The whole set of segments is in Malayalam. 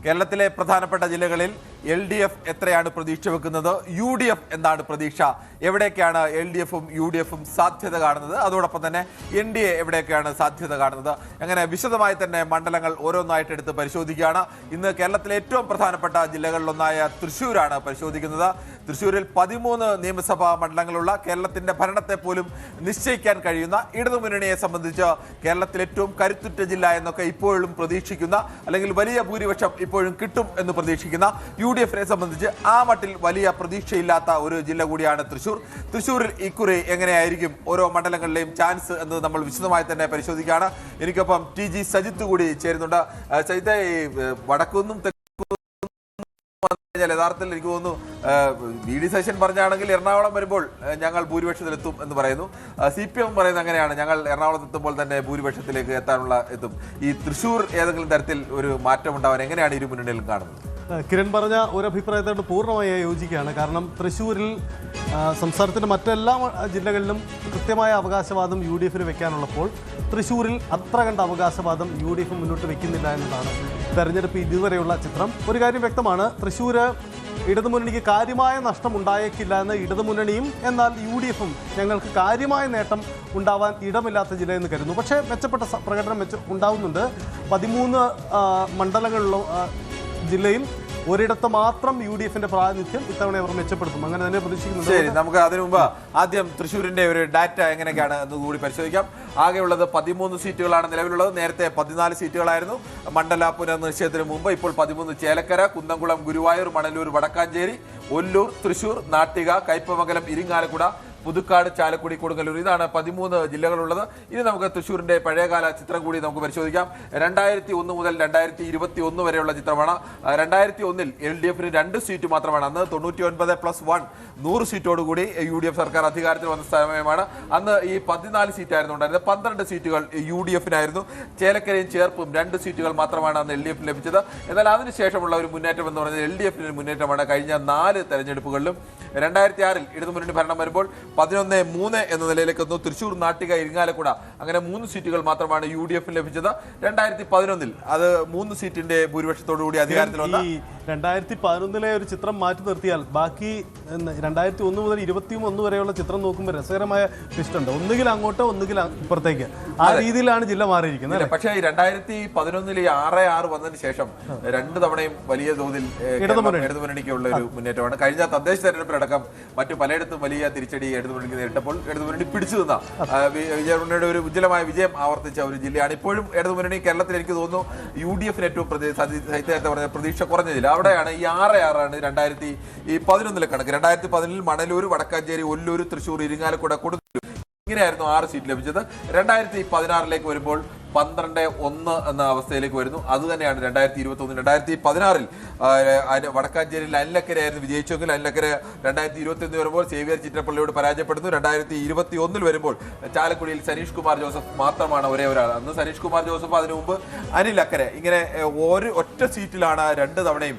കേരളത്തിലെ പ്രധാനപ്പെട്ട ജില്ലകളിൽ LDF എത്രയാണ് പ്രതീക്ഷ വെക്കുന്നത്, UDF എന്താണ് പ്രതീക്ഷ, എവിടേക്കാണ് LDFും UDFും സാധ്യത കാണുന്നത്, അതോടൊപ്പം തന്നെ NDA എവിടേക്കാണ് സാധ്യത കാണുന്നത്, അങ്ങനെ വിശദമായി തന്നെ മണ്ഡലങ്ങൾ ഓരോന്നായിട്ട് എടുത്ത് പരിശോധിക്കുകയാണ്. ഇന്ന് കേരളത്തിലെ ഏറ്റവും പ്രധാനപ്പെട്ട ജില്ലകളിലൊന്നായ തൃശ്ശൂരാണ് പരിശോധിക്കുന്നത്. തൃശ്ശൂരിൽ 13 നിയമസഭാ മണ്ഡലങ്ങളുള്ള കേരളത്തിന്റെ ഭരണത്തെ പോലും നിശ്ചയിക്കാൻ കഴിയുന്ന ഇടതുമുന്നണിയെ സംബന്ധിച്ച് കേരളത്തിൽ ഏറ്റവും കരുത്തുറ്റ ജില്ല എന്നൊക്കെ ഇപ്പോഴും പ്രതീക്ഷിക്കുന്ന, അല്ലെങ്കിൽ വലിയ ഭൂരിപക്ഷം ഇപ്പോഴും കിട്ടും എന്ന് പ്രതീക്ഷിക്കുന്ന UDFിനെ സംബന്ധിച്ച് ആ മട്ടിൽ വലിയ പ്രതീക്ഷയില്ലാത്ത ഒരു ജില്ല കൂടിയാണ് തൃശ്ശൂർ. തൃശ്ശൂരിൽ ഇക്കുറി എങ്ങനെയായിരിക്കും ഓരോ മണ്ഡലങ്ങളിലെയും ചാൻസ് എന്ന് നമ്മൾ വിശദമായി തന്നെ പരിശോധിക്കുകയാണ്. എനിക്കൊപ്പം TG സജിത്ത് കൂടി ചേരുന്നുണ്ട്. സജിത്ത്, വടക്കുന്നും യഥാർത്ഥത്തിൽ എനിക്ക് തോന്നുന്നു VD സതീശൻ പറഞ്ഞാണെങ്കിൽ എറണാകുളം വരുമ്പോൾ ഞങ്ങൾ ഭൂരിപക്ഷത്തിലെത്തും എന്ന് പറയുന്നു. CPM പറയുന്നത് അങ്ങനെയാണ്, ഞങ്ങൾ എറണാകുളത്ത് എത്തുമ്പോൾ തന്നെ ഭൂരിപക്ഷത്തിലേക്ക് എത്തും. ഈ തൃശ്ശൂർ ഏതെങ്കിലും തരത്തിൽ ഒരു മാറ്റം ഉണ്ടാവാൻ എങ്ങനെയാണ് ഇരു മുന്നണിയിലും കാണുന്നത്? കിരൺ പറഞ്ഞ ഒരു അഭിപ്രായത്തോട് പൂർണ്ണമായി യോജിക്കുകയാണ്. കാരണം തൃശ്ശൂരിൽ സംസ്ഥാനത്തിൻ്റെ മറ്റെല്ലാ ജില്ലകളിലും കൃത്യമായ അവകാശവാദം UDFിന് വെക്കാനുള്ളപ്പോൾ തൃശ്ശൂരിൽ അത്ര കണ്ട അവകാശവാദം UDF മുന്നോട്ട് വെക്കുന്നില്ല എന്നതാണ് തെരഞ്ഞെടുപ്പ് ഇതുവരെയുള്ള ചിത്രം. ഒരു കാര്യം വ്യക്തമാണ്, തൃശ്ശൂർ ഇടതുമുന്നണിക്ക് കാര്യമായ നഷ്ടം ഉണ്ടായേക്കില്ല എന്ന് ഇടതുമുന്നണിയും, എന്നാൽ UDFും ഞങ്ങൾക്ക് കാര്യമായ നേട്ടം ഉണ്ടാവാൻ ഇടമില്ലാത്ത ജില്ലയെന്ന് കരുതുന്നു. പക്ഷേ മെച്ചപ്പെട്ട പ്രകടനം ഉണ്ടാവുന്നുണ്ട്. 13 മണ്ഡലങ്ങളിലുള്ള ജില്ലയിൽ ഒരിടത്ത് മാത്രം UDFിന്റെ പ്രാതിനിധ്യം ഇത്തവണ അവർ മെച്ചപ്പെടുത്തും, അങ്ങനെ തന്നെ പ്രതീക്ഷിക്കുന്നുണ്ട്. ശരി, നമുക്ക് അതിനു മുമ്പ് ആദ്യം തൃശ്ശൂരിന്റെ ഒരു ഡാറ്റ എങ്ങനെയൊക്കെയാണ് എന്ന് കൂടി പരിശോധിക്കാം. ആകെയുള്ളത് 13 സീറ്റുകളാണ് നിലവിലുള്ളത്. നേരത്തെ 14 സീറ്റുകളായിരുന്നു മണ്ഡല പുനർനിശ്ചയത്തിന് മുമ്പ്. ഇപ്പോൾ 13. ചേലക്കര, കുന്നംകുളം, ഗുരുവായൂർ, മണലൂർ, വടക്കാഞ്ചേരി, ഒല്ലൂർ, തൃശ്ശൂർ, നാട്ടിക, കയ്പമംഗലം, ഇരിങ്ങാലക്കുട, പുതുക്കാട്, ചാലക്കുടി, കൊടുങ്ങല്ലൂർ, ഇതാണ് 13 ജില്ലകളുള്ളത്. ഇനി നമുക്ക് തൃശ്ശൂരിന്റെ പഴയകാല ചിത്രം കൂടി നമുക്ക് പരിശോധിക്കാം. 2001 മുതൽ 2021 വരെയുള്ള ചിത്രമാണ്. 2001-ൽ LDFിന് 2 സീറ്റ് മാത്രമാണ്. അന്ന് 99+1 100 സീറ്റോടുകൂടി UDF സർക്കാർ അധികാരത്തിൽ വന്ന സമയമാണ്. അന്ന് ഈ 14 സീറ്റായിരുന്നു ഉണ്ടായിരുന്നത്. 12 സീറ്റുകൾ UDFിനായിരുന്നു. ചേലക്കരയും ചേർപ്പും 2 സീറ്റുകൾ മാത്രമാണ് അന്ന് LDFിന് ലഭിച്ചത്. എന്നാൽ അതിനുശേഷമുള്ള ഒരു മുന്നേറ്റം എന്ന് പറയുന്നത് LDFിന് മുന്നേറ്റമാണ്. കഴിഞ്ഞ 4 തെരഞ്ഞെടുപ്പുകളിലും 2006-ൽ ഇടതുമുന്നണി ഭരണം വരുമ്പോൾ 11-3 എന്ന നിലയിലേക്ക് എത്തുന്നു. തൃശ്ശൂർ, നാട്ടിക, ഇരിങ്ങാലക്കുട അങ്ങനെ 3 സീറ്റുകൾ മാത്രമാണ് UDFിന് ലഭിച്ചത്. 2011-ൽ അത് 3 സീറ്റിന്റെ ഭൂരിപക്ഷത്തോടുകൂടി അധികാരത്തിൽ വന്ന 2011-ലെ ഒരു ചിത്രം മാറ്റി നിർത്തിയാൽ ബാക്കി 2001 മുതൽ 21 വരെയുള്ള ചിത്രം നോക്കുമ്പോൾ രസകരമായ ലിസ്റ്റുണ്ട്. ഒന്നുകിൽ അങ്ങോട്ടോ ഒന്നുകിൽ ഇപ്പുറത്തേക്ക്, ആ രീതിയിലാണ് ജില്ല മാറിയിരിക്കുന്നത്. പക്ഷേ 2011-ൽ 6-6 വന്നതിന് ശേഷം 2 തവണയും വലിയ തോതിൽ ഇടതുമുന്നണിക്കുള്ള ഒരു മുന്നേറ്റമാണ്. കഴിഞ്ഞ തദ്ദേശ തെരഞ്ഞെടുപ്പിലടക്കം മറ്റു പലയിടത്തും വലിയ തിരിച്ചടി ഇടതുമുന്നണിക്ക് നേരിട്ടപ്പോൾ ഇടതുമുന്നണി പിടിച്ചു നിന്ന വിജയമുന്നണിയുടെ ഒരു ഉജ്ജ്വലമായ വിജയം ആവർത്തിച്ച ഒരു ജില്ലയാണ്. ഇപ്പോഴും ഇടതുമുന്നണി കേരളത്തിൽ എനിക്ക് തോന്നുന്നു UDFിന് ഏറ്റവും സാഹിത്യത്തെ പറഞ്ഞ പ്രതീക്ഷ കുറഞ്ഞ ജില്ല അവിടെയാണ്. ഈ 6-6 2011-ലെ കണക്ക്. 2011-ൽ മണലൂർ, വടക്കാഞ്ചേരി, ഒല്ലൂർ, തൃശ്ശൂർ, ഇരിങ്ങാലക്കുട, കൊടുങ്ങല്ലൂർ ഇങ്ങനെയായിരുന്നു 6 സീറ്റ് ലഭിച്ചത്. 2016-ലേക്ക് വരുമ്പോൾ 12-1 എന്ന അവസ്ഥയിലേക്ക് വരുന്നു. അത് തന്നെയാണ് 2021. 2016-ൽ വടക്കാഞ്ചേരിയിൽ അനിലക്കരയായിരുന്നു വിജയിച്ചെങ്കിൽ അനിലക്കര 2021 വരുമ്പോൾ സേവിയർ ചിറ്റപ്പള്ളിയോട് പരാജയപ്പെടുന്നു. 2021-ൽ വരുമ്പോൾ ചാലക്കുടിയിൽ സനീഷ് കുമാർ ജോസഫ് മാത്രമാണ് ഒരേ ഒരാൾ. അന്ന് സനീഷ് കുമാർ ജോസഫ്, അതിനു മുമ്പ് അനിലക്കര. ഇങ്ങനെ ഒറ്റ സീറ്റിലാണ് 2 തവണയും.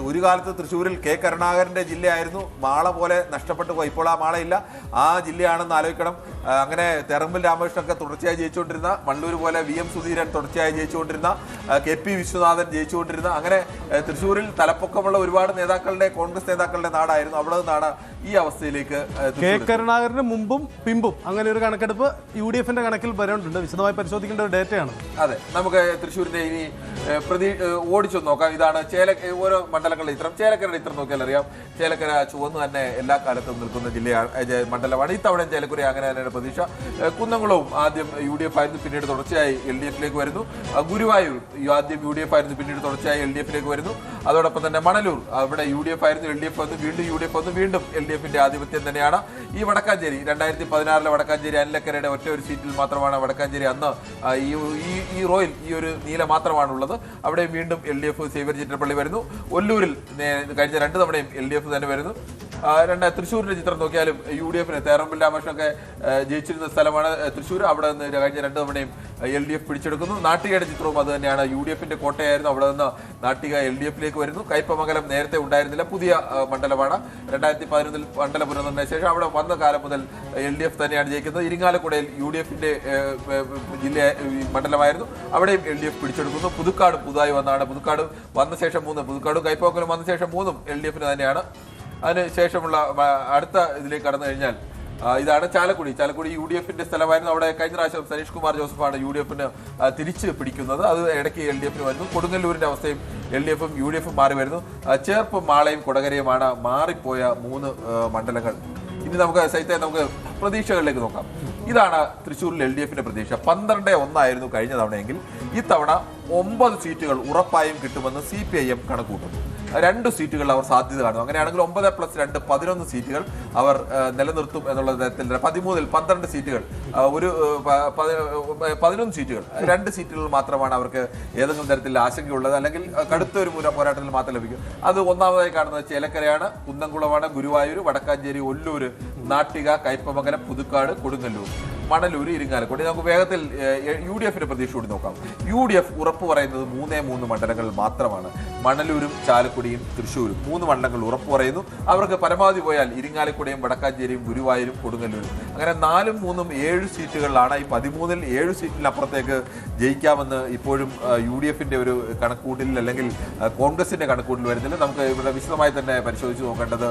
ഒരു കാലത്ത് തൃശ്ശൂരിൽ K കരുണാകരന്റെ ജില്ലയായിരുന്നു. മാള പോലെ നഷ്ടപ്പെട്ടു പോയി. ഇപ്പോൾ ആ മാളയില്ല. ആ ജില്ലയാണെന്ന് ആലോചിക്കണം. അങ്ങനെ തെറമ്പിൽ രാമകൃഷ്ണനൊക്കെ തുടർച്ചയായി ജയിച്ചുകൊണ്ടിരുന്ന, മണ്ണൂർ പോലെ VM സുധീരൻ തുടർച്ചയായി ജയിച്ചുകൊണ്ടിരുന്ന, KP വിശ്വനാഥൻ ജയിച്ചുകൊണ്ടിരുന്ന, അങ്ങനെ തൃശ്ശൂരിൽ തലപ്പൊക്കമുള്ള ഒരുപാട് നേതാക്കളുടെ, കോൺഗ്രസ് നേതാക്കളുടെ നാടായിരുന്നു. അവിടെ നിന്നാണ് ഈ അവസ്ഥയിലേക്ക്. K കരുണാകരന് മുമ്പും പിമ്പും അങ്ങനെ ഒരു കണക്കെടുപ്പ് UDFിന്റെ കണക്കിൽ വരേണ്ടതുണ്ട്. വിശദമായി പരിശോധിക്കേണ്ട ഒരു ഡേറ്റയാണ്. അതെ, നമുക്ക് തൃശ്ശൂരിന്റെ ഇനി ഓടിച്ചു നോക്കാം. ഇതാണ് ഓരോ മണ്ഡലങ്ങളുടെ ചിത്രം. ചേലക്കരയുടെ ചിത്രം നോക്കിയാൽ അറിയാം. ചേലക്കര ചുവന്ന് തന്നെ എല്ലാ കാലത്തും നിൽക്കുന്ന മണ്ഡലമാണ്. ഇത്തവണ ചേലക്കര അങ്ങനെ തന്നെയാണ് പ്രതീക്ഷ. കുന്നംകുളവും ആദ്യം UDF ആയിരുന്നു, പിന്നീട് തുടർച്ചയായി LDFിലേക്ക് വരുന്നു. ഗുരുവായൂർ ആദ്യം UDF ആയിരുന്നു, പിന്നീട് തുടർച്ചയായി LDFിലേക്ക് വരുന്നു. അതോടൊപ്പം തന്നെ മണലൂർ, അവിടെ UDF ആയിരുന്നു, LDF വന്നു, വീണ്ടും UDF വന്നു, വീണ്ടും LDFിന്റെ ആധിപത്യം തന്നെയാണ്. ഈ വടക്കാഞ്ചേരി 2016-ലെ വടക്കാഞ്ചേരി അനിലക്കരയുടെ ഒറ്റ ഒരു സീറ്റിൽ മാത്രമാണ് വടക്കാഞ്ചേരി. അന്ന് ഈ റോയിൽ ഈ ഒരു നീല മാത്രമാണുള്ളത്. അവിടെ വീണ്ടും LDF സേവിയർ ചിറ്റപ്പള്ളി വരുന്നു. ഒല്ലൂരിൽ കഴിഞ്ഞ 2 തവണയും LDF തന്നെ വരുന്നു. തൃശ്ശൂരിന്റെ ചിത്രം നോക്കിയാലും UDF തേറമ്പിൽ രാമകൃഷ്ണനൊക്കെ ജയിച്ചിരുന്ന സ്ഥലമാണ് തൃശ്ശൂർ. അവിടെ നിന്ന് കഴിഞ്ഞ 2 തവണയും LDF പിടിച്ചെടുക്കുന്നു. നാട്ടികയുടെ ചിത്രവും അത് തന്നെയാണ്. UDFന്റെ കോട്ടയായിരുന്നു. അവിടെ നിന്ന് നാട്ടിക LDFിലേക്ക് വരുന്നു. കയ്പമംഗലം നേരത്തെ ഉണ്ടായിരുന്നില്ല, പുതിയ മണ്ഡലമാണ്. 2011 മണ്ഡല പുനർനിർണയ ശേഷം അവിടെ വന്ന കാലം മുതൽ LDF തന്നെയാണ് ജയിക്കുന്നത്. ഇരിങ്ങാലക്കുടയിൽ UDFന്റെ മണ്ഡലമായിരുന്നു. അവിടെയും LDF പിടിച്ചെടുക്കുന്നു. പുതുക്കാട് പുതുതായി വന്നതാണ്. പുതുക്കാട് വന്ന ശേഷം 3, പുതുക്കാടും കയ്പമംഗലം വന്ന ശേഷം 3 LDFന് തന്നെയാണ്. അതിനുശേഷമുള്ള അടുത്ത ഇതിലേക്ക് കടന്നു കഴിഞ്ഞാൽ ഇതാണ് ചാലക്കുടി. UDFന്റെ സ്ഥലമായിരുന്നു. അവിടെ കഴിഞ്ഞ പ്രാവശ്യം സനീഷ് കുമാർ ജോസഫാണ് UDFന് തിരിച്ച് പിടിക്കുന്നത്. അത് ഇടയ്ക്ക് LDFന് വരുന്നു. കൊടുങ്ങല്ലൂരിന്റെ അവസ്ഥയും LDFും UDFും മാറി വരുന്നു. ചേർപ്പും മാളയും കൊടകരയുമാണ് മാറിപ്പോയ 3 മണ്ഡലങ്ങൾ. ഇനി നമുക്ക് പ്രതീക്ഷകളിലേക്ക് നോക്കാം. ഇതാണ് തൃശ്ശൂരിൽ LDFന്റെ പ്രതീക്ഷ. 12-1 കഴിഞ്ഞ തവണയെങ്കിൽ ഇത്തവണ 9 സീറ്റുകൾ ഉറപ്പായും കിട്ടുമെന്ന് CPIM കണക്കൂട്ടുന്നു. 2 സീറ്റുകൾ അവർ സാധ്യത കാണുന്നു. അങ്ങനെയാണെങ്കിൽ 9+2 11 സീറ്റുകൾ അവർ നിലനിർത്തും എന്നുള്ള തരത്തിൽ 13-ൽ 12 സീറ്റുകൾ, ഒരു 11 സീറ്റുകൾ, 2 സീറ്റുകൾ മാത്രമാണ് അവർക്ക് ഏതെങ്കിലും തരത്തിൽ ആശങ്കയുള്ളത്. അല്ലെങ്കിൽ കടുത്ത ഒരു പോരാട്ടത്തിൽ മാത്രം ലഭിക്കും. അത് ഒന്നാമതായി കാണുന്നത് ചേലക്കരയാണ്, കുന്നംകുളമാണ്, ഗുരുവായൂർ, വടക്കാഞ്ചേരി, ഒല്ലൂർ, നാട്ടിക, കയ്പമംഗലം, പുതുക്കാട്, കൊടുങ്ങല്ലൂർ, മണലൂർ, ഇരിങ്ങാലക്കുടി. നമുക്ക് വേഗത്തിൽ UDFന്റെ പ്രതീക്ഷ കൂടി നോക്കാം. UDF ഉറപ്പ് പറയുന്നത് 3 മണ്ഡലങ്ങൾ മാത്രമാണ്. മണലൂരും ചാലക്കുടിയും തൃശ്ശൂരും 3 മണ്ഡലങ്ങൾ ഉറപ്പ് പറയുന്നു. അവർക്ക് പരമാവധി പോയാൽ ഇരിങ്ങാലക്കുടയും വടക്കാഞ്ചേരിയും ഗുരുവായൂരും കൊടുങ്ങല്ലൂരും. അങ്ങനെ 4, 3, 7 സീറ്റുകളിലാണ്. ഈ 13-ൽ 7 സീറ്റിനപ്പുറത്തേക്ക് ജയിക്കാമെന്ന് ഇപ്പോഴും UDFന്റെ ഒരു കണക്കൂട്ടിൽ അല്ലെങ്കിൽ കോൺഗ്രസിന്റെ കണക്കൂട്ടിൽ വരുന്നില്ല. നമുക്ക് ഇവിടെ വിശദമായി തന്നെ പരിശോധിച്ച് നോക്കേണ്ടത്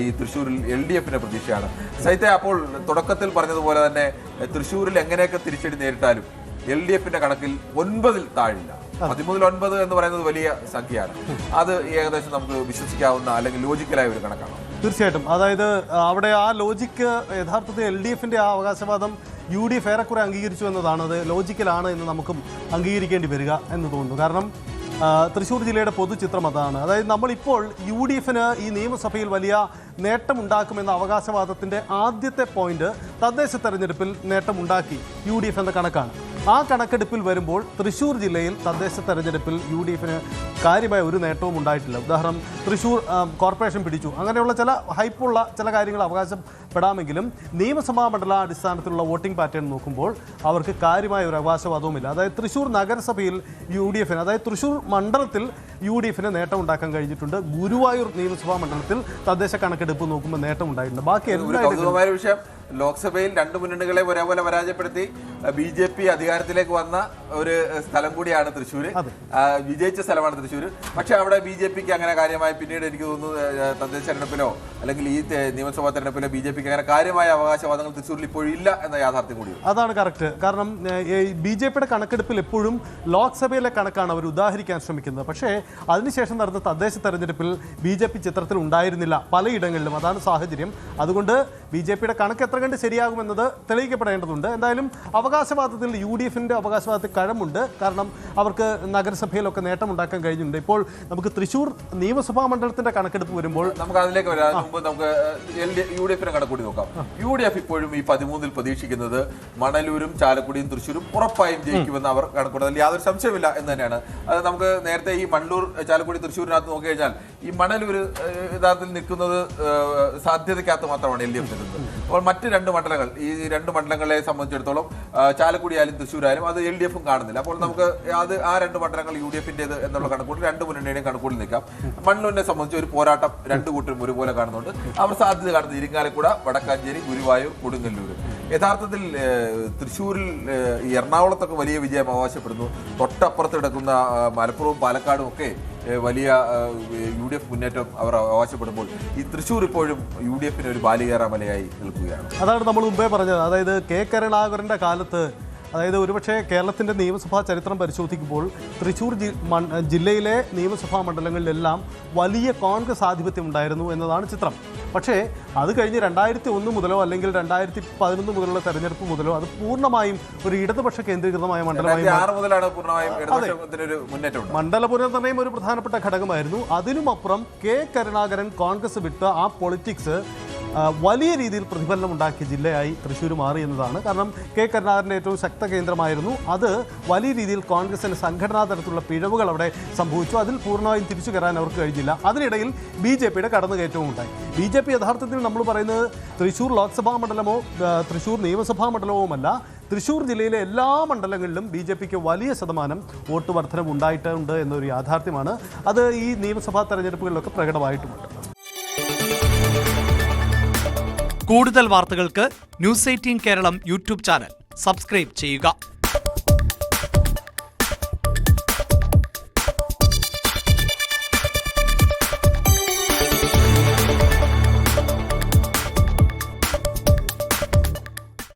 ഈ തൃശ്ശൂരിൽ LDFന്റെ പ്രതീക്ഷയാണ്. സൈത്തെ, അപ്പോൾ തുടക്കത്തിൽ പറഞ്ഞതുപോലെ തന്നെ തൃശ്ശൂരിൽ എങ്ങനെയൊക്കെ തിരിച്ചടി നേരിട്ടാലും LDFന്റെ കണക്കിൽ 9-ൽ താഴില്ല. 13-9 എന്ന് പറയുന്നത് വലിയ സംഖ്യയാണ്. അത് ഏകദേശം നമുക്ക് വിശ്വസിക്കാവുന്ന അല്ലെങ്കിൽ ലോജിക്കലായ ഒരു കണക്കാണ്. തീർച്ചയായിട്ടും. അതായത് അവിടെ ആ ലോജിക്ക് യഥാർത്ഥത്തിൽ LDFന്റെ ആ അവകാശവാദം UDF ഏറെക്കുറെ അംഗീകരിച്ചു എന്നതാണ്. അത് ലോജിക്കലാണ് എന്ന് നമുക്കും അംഗീകരിക്കേണ്ടി വരിക എന്ന് തോന്നുന്നു. കാരണം തൃശ്ശൂർ ജില്ലയുടെ പൊതുചിത്രം അതാണ്. അതായത് നമ്മളിപ്പോൾ UDFന് ഈ നിയമസഭയിൽ വലിയ നേട്ടമുണ്ടാക്കുമെന്ന അവകാശവാദത്തിൻ്റെ ആദ്യത്തെ പോയിന്റ് തദ്ദേശ തെരഞ്ഞെടുപ്പിൽ നേട്ടമുണ്ടാക്കി UDF എന്ന കണക്കാണ്. ആ കണക്കെടുപ്പിൽ വരുമ്പോൾ തൃശ്ശൂർ ജില്ലയിൽ തദ്ദേശ തെരഞ്ഞെടുപ്പിൽ UDFന് കാര്യമായ ഒരു നേട്ടവും ഉണ്ടായിട്ടില്ല. ഉദാഹരണം, തൃശ്ശൂർ കോർപ്പറേഷൻ പിടിച്ചു, അങ്ങനെയുള്ള ചില ഹൈപ്പുള്ള ചില കാര്യങ്ങൾ അവകാശപ്പെടാമെങ്കിലും നിയമസഭാ മണ്ഡലാടിസ്ഥാനത്തിലുള്ള വോട്ടിംഗ് പാറ്റേൺ നോക്കുമ്പോൾ അവർക്ക് കാര്യമായ ഒരു അവകാശവാദവുമില്ല. അതായത് തൃശ്ശൂർ നഗരസഭയിൽ UDFന്, അതായത് തൃശ്ശൂർ മണ്ഡലത്തിൽ UDFന് നേട്ടം ഉണ്ടാക്കാൻ കഴിഞ്ഞിട്ടുണ്ട്. ഗുരുവായൂർ നിയമസഭാ മണ്ഡലത്തിൽ തദ്ദേശ കണക്കെടുപ്പ് നോക്കുമ്പോൾ നേട്ടം ഉണ്ടായിട്ടുണ്ട്. ബാക്കി എല്ലാ വിഷയം ലോക്സഭയിൽ 2 മുന്നണികളെ ഒരേപോലെ പരാജയപ്പെടുത്തി BJP അധികാരത്തിലേക്ക് വന്ന ഒരു സ്ഥലം കൂടിയാണ് തൃശ്ശൂർ. വിജയിച്ച സ്ഥലമാണ് തൃശ്ശൂർ. പക്ഷെ അവിടെ BJPക്ക് അങ്ങനെ കാര്യമായി പിന്നീട് എനിക്ക് തോന്നുന്നു തദ്ദേശ തെരഞ്ഞെടുപ്പിലോ അല്ലെങ്കിൽ ഈ നിയമസഭാ തെരഞ്ഞെടുപ്പിലോ BJPക്ക് അങ്ങനെ കാര്യമായ അവകാശവാദങ്ങൾ തൃശ്ശൂരിൽ ഇപ്പോഴും ഇല്ല എന്ന യാഥാർത്ഥ്യം കൂടി. അതാണ് കറക്റ്റ്. കാരണം BJPയുടെ കണക്കെടുപ്പിൽ എപ്പോഴും ലോക്സഭയിലെ കണക്കാണ് അവർ ഉദാഹരിക്കാൻ ശ്രമിക്കുന്നത്. പക്ഷേ അതിനുശേഷം നടന്ന തദ്ദേശ തെരഞ്ഞെടുപ്പിൽ BJP ചിത്രത്തിൽ ഉണ്ടായിരുന്നില്ല പലയിടങ്ങളിലും. അതാണ് സാഹചര്യം. അതുകൊണ്ട് BJPയുടെ കണക്ക് എത്ര കണ്ട് ശരിയാകുമെന്നത് തെളിയിക്കപ്പെടേണ്ടതുണ്ട്. എന്തായാലും അവകാശവാദത്തിൽ UDFന്റെ അവകാശവാദത്തിൽ കഴമുണ്ട്. കാരണം അവർക്ക് നഗരസഭയിലൊക്കെ നേട്ടമുണ്ടാക്കാൻ കഴിഞ്ഞിട്ടുണ്ട്. ഇപ്പോൾ നമുക്ക് തൃശ്ശൂർ നിയമസഭാ മണ്ഡലത്തിന്റെ കണക്കെടുപ്പ് വരുമ്പോൾ നമുക്ക് അതിലേക്ക് വരാം. മുമ്പ് നമുക്ക് UDFന്റെ കണക്കൂടി നോക്കാം. UDF ഇപ്പോഴും ഈ 13-ൽ പ്രതീക്ഷിക്കുന്നത് മണലൂരും ചാലക്കുടിയും തൃശ്ശൂരും ഉറപ്പായും ജയിക്കുമെന്ന് അവർ കണക്കൂടുന്നതിൽ യാതൊരു സംശയമില്ല എന്ന് തന്നെയാണ്. അത് നമുക്ക് നേരത്തെ ഈ മണ്ണൂർ, ചാലക്കുടി, തൃശ്ശൂരിനകത്ത് നോക്കി കഴിഞ്ഞാൽ ഈ മണലൂർ യഥാർത്ഥത്തിൽ നിൽക്കുന്നത് സാധ്യതയ്ക്കകത്ത് മാത്രമാണ് LDF നിൽക്കുന്നത്. അപ്പോൾ മറ്റ് 2 മണ്ഡലങ്ങൾ, ഈ 2 മണ്ഡലങ്ങളെ സംബന്ധിച്ചിടത്തോളം ചാലക്കുടി ആയാലും തൃശ്ശൂരായാലും അത് LDFും കാണുന്നില്ല. അപ്പോൾ നമുക്ക് ആ 2 മണ്ഡലങ്ങൾ UDFന്റേത് എന്നുള്ള കണക്കൂട്ടിൽ 2 മുന്നണിയുടെയും കണക്കൂട്ടിൽ നിൽക്കാം. മണ്ണൂരിനെ സംബന്ധിച്ച് ഒരു പോരാട്ടം 2 കൂട്ടരും ഒരുപോലെ കാണുന്നുണ്ട്. അവർ സാധ്യത കാണുന്നത് ഇരിങ്ങാലക്കുട, വടക്കാഞ്ചേരി, ഗുരുവായൂർ, കൊടുങ്ങല്ലൂർ. യഥാർത്ഥത്തിൽ തൃശ്ശൂരിൽ എറണാകുളത്തൊക്കെ വലിയ വിജയം അവകാശപ്പെടുന്നു. തൊട്ടപ്പുറത്ത് കിടക്കുന്ന മലപ്പുറവും പാലക്കാടും ഒക്കെ വലിയ UDF മുന്നേറ്റം അവർ അവകാശപ്പെടുമ്പോൾ ഈ തൃശ്ശൂർ ഇപ്പോഴും UDFന് ഒരു ബാലികേറാമലയായി നിൽക്കുകയാണ്. അതാണ് നമ്മൾ മുമ്പേ പറഞ്ഞത്. അതായത് കെ കരുണാകരൻ്റെ കാലത്ത്, അതായത് ഒരുപക്ഷെ കേരളത്തിൻ്റെ നിയമസഭാ ചരിത്രം പരിശോധിക്കുമ്പോൾ തൃശ്ശൂർ ജില്ലയിലെ നിയമസഭാ മണ്ഡലങ്ങളിലെല്ലാം വലിയ കോൺഗ്രസ് ആധിപത്യം ഉണ്ടായിരുന്നു എന്നതാണ് ചിത്രം. പക്ഷേ അത് കഴിഞ്ഞ് 2001 മുതലോ അല്ലെങ്കിൽ 2011 മുതലുള്ള തെരഞ്ഞെടുപ്പ് മുതലോ അത് പൂർണ്ണമായും ഒരു ഇടതുപക്ഷ കേന്ദ്രീകൃതമായ മണ്ഡലമായി. മണ്ഡല പുനർനിർണയം ഒരു പ്രധാനപ്പെട്ട ഘടകമായിരുന്നു. അതിനുമപ്പുറം കെ കരുണാകരൻ കോൺഗ്രസ് വിട്ട ആ പൊളിറ്റിക്സ് വലിയ രീതിയിൽ പ്രതിഫലനം ഉണ്ടാക്കിയ ജില്ലയായി തൃശ്ശൂർ മാറി എന്നതാണ്. കാരണം കെ കരുണാകരൻ്റെ ഏറ്റവും ശക്ത കേന്ദ്രമായിരുന്നു അത്. വലിയ രീതിയിൽ കോൺഗ്രസിന് സംഘടനാ തരത്തിലുള്ള പിഴവുകൾ അവിടെ സംഭവിച്ചു. അതിൽ പൂർണ്ണമായും തിരിച്ചു കയറാൻ അവർക്ക് കഴിഞ്ഞില്ല. അതിനിടയിൽ BJPയുടെ കടന്നുകയറ്റവും ഉണ്ടായി. BJP യഥാർത്ഥത്തിൽ നമ്മൾ പറയുന്നത് തൃശ്ശൂർ ലോക്സഭാ മണ്ഡലമോ തൃശ്ശൂർ നിയമസഭാ മണ്ഡലവുമല്ല, തൃശ്ശൂർ ജില്ലയിലെ എല്ലാ മണ്ഡലങ്ങളിലും BJPക്ക് വലിയ ശതമാനം വോട്ട് വർധനവ് ഉണ്ടായിട്ടുണ്ട് എന്നൊരു യാഥാർത്ഥ്യമാണ്. അത് ഈ നിയമസഭാ തെരഞ്ഞെടുപ്പുകളിലൊക്കെ പ്രകടമായിട്ടുമുണ്ട്. കൂടുതൽ വാർത്തകൾക്ക് News 18 Keralam YouTube channel subscribe ചെയ്യുക.